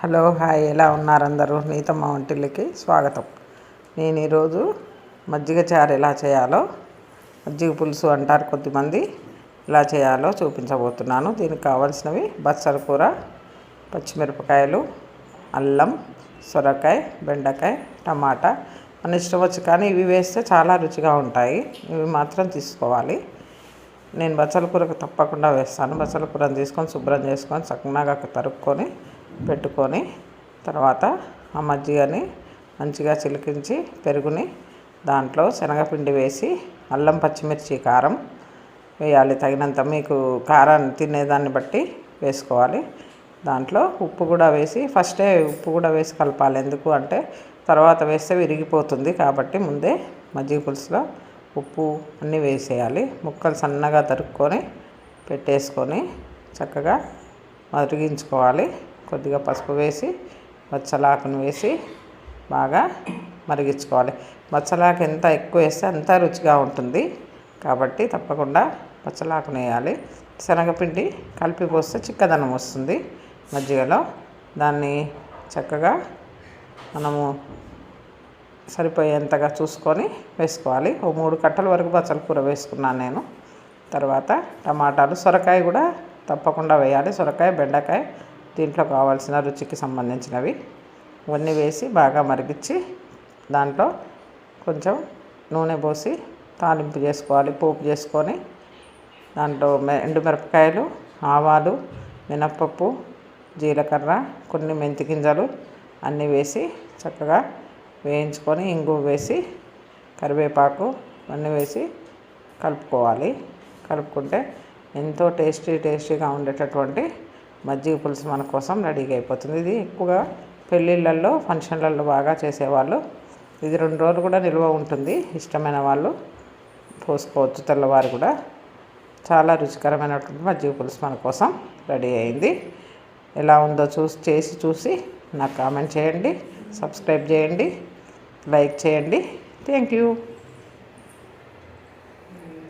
Hello hi, ఎలా ఉన్నారు అందరూ? నీతమ్మ వంటిల్లికి స్వాగతం. నేను ఈరోజు మజ్జిగ చారు ఎలా చేయాలో, మజ్జిగ పులుసు అంటారు కొద్దిమంది, ఎలా చేయాలో చూపించబోతున్నాను. దీనికి కావాల్సినవి బచ్చల కూర, పచ్చిమిరపకాయలు, అల్లం, సొరకాయ, బెండకాయ, టమాటా. మన ఇష్టం వచ్చి, కానీ ఇవి వేస్తే చాలా రుచిగా ఉంటాయి. ఇవి మాత్రం తీసుకోవాలి. నేను బచ్చల కూరకు తప్పకుండా వేస్తాను. బచ్చల కూరని తీసుకొని శుభ్రం చేసుకొని చక్కగా తరుక్కొని పెట్టుకొని, తర్వాత ఆ మజ్జిగని మంచిగా చిలికించి పెరుగుని దాంట్లో శనగపిండి వేసి, అల్లం, పచ్చిమిర్చి, కారం వేయాలి. తగినంత మీకు కారాన్ని తినేదాన్ని బట్టి వేసుకోవాలి. దాంట్లో ఉప్పు కూడా వేసి, ఫస్టే ఉప్పు కూడా వేసి కలపాలి. ఎందుకు అంటే తర్వాత వేస్తే విరిగిపోతుంది. కాబట్టి ముందే మజ్జిగ పులుసులో ఉప్పు అన్నీ వేసేయాలి. ముక్కలు సన్నగా తరుక్కొని పెట్టేసుకొని చక్కగా మరిగించుకోవాలి. కొద్దిగా పసుపు వేసి, బచ్చలాకును వేసి బాగా మరిగించుకోవాలి. బచ్చలాకు ఎంత ఎక్కువ వేస్తే అంత రుచిగా ఉంటుంది. కాబట్టి తప్పకుండా బచ్చలాకును వేయాలి. శనగపిండి కలిపి పోస్తే చిక్కదనం వస్తుంది మజ్జిగలో. దాన్ని చక్కగా మనము సరిపోయేంతగా చూసుకొని వేసుకోవాలి. ఓ 3 కట్టల వరకు బచ్చల కూర వేసుకున్నాను నేను. తర్వాత టమాటాలు, సొరకాయ కూడా తప్పకుండా వేయాలి. సొరకాయ, బెండకాయ దీంట్లో కావాల్సిన రుచికి సంబంధించినవి ఇవన్నీ వేసి బాగా మరిగించి, దాంట్లో కొంచెం నూనె పోసి తాలింపు చేసుకోవాలి. పోపు చేసుకొని దాంట్లో ఎండుమిరపకాయలు, ఆవాలు, మినప్పప్పు, జీలకర్ర, కొన్ని మెంతి గింజలు అన్నీ వేసి చక్కగా వేయించుకొని, ఇంగువ వేసి, కరివేపాకు అన్నీ వేసి కలుపుకోవాలి. కలుపుకుంటే ఎంతో టేస్టీగా ఉండేటటువంటి మజ్జిగ పులుసు మన కోసం రెడీగా అయిపోతుంది. ఇది ఎక్కువగా పెళ్ళిళ్ళల్లో, ఫంక్షన్లలో బాగా చేసేవాళ్ళు. ఇది 2 రోజులు కూడా నిల్వ ఉంటుంది. ఇష్టమైన వాళ్ళు పోసుకోవచ్చు. తెల్లవారు కూడా చాలా రుచికరమైనటువంటి మజ్జిగ పులుసు మన కోసం రెడీ అయింది. ఎలా ఉందో చూసి నాకు కామెంట్ చేయండి, సబ్స్క్రైబ్ చేయండి, లైక్ చేయండి. Thank you.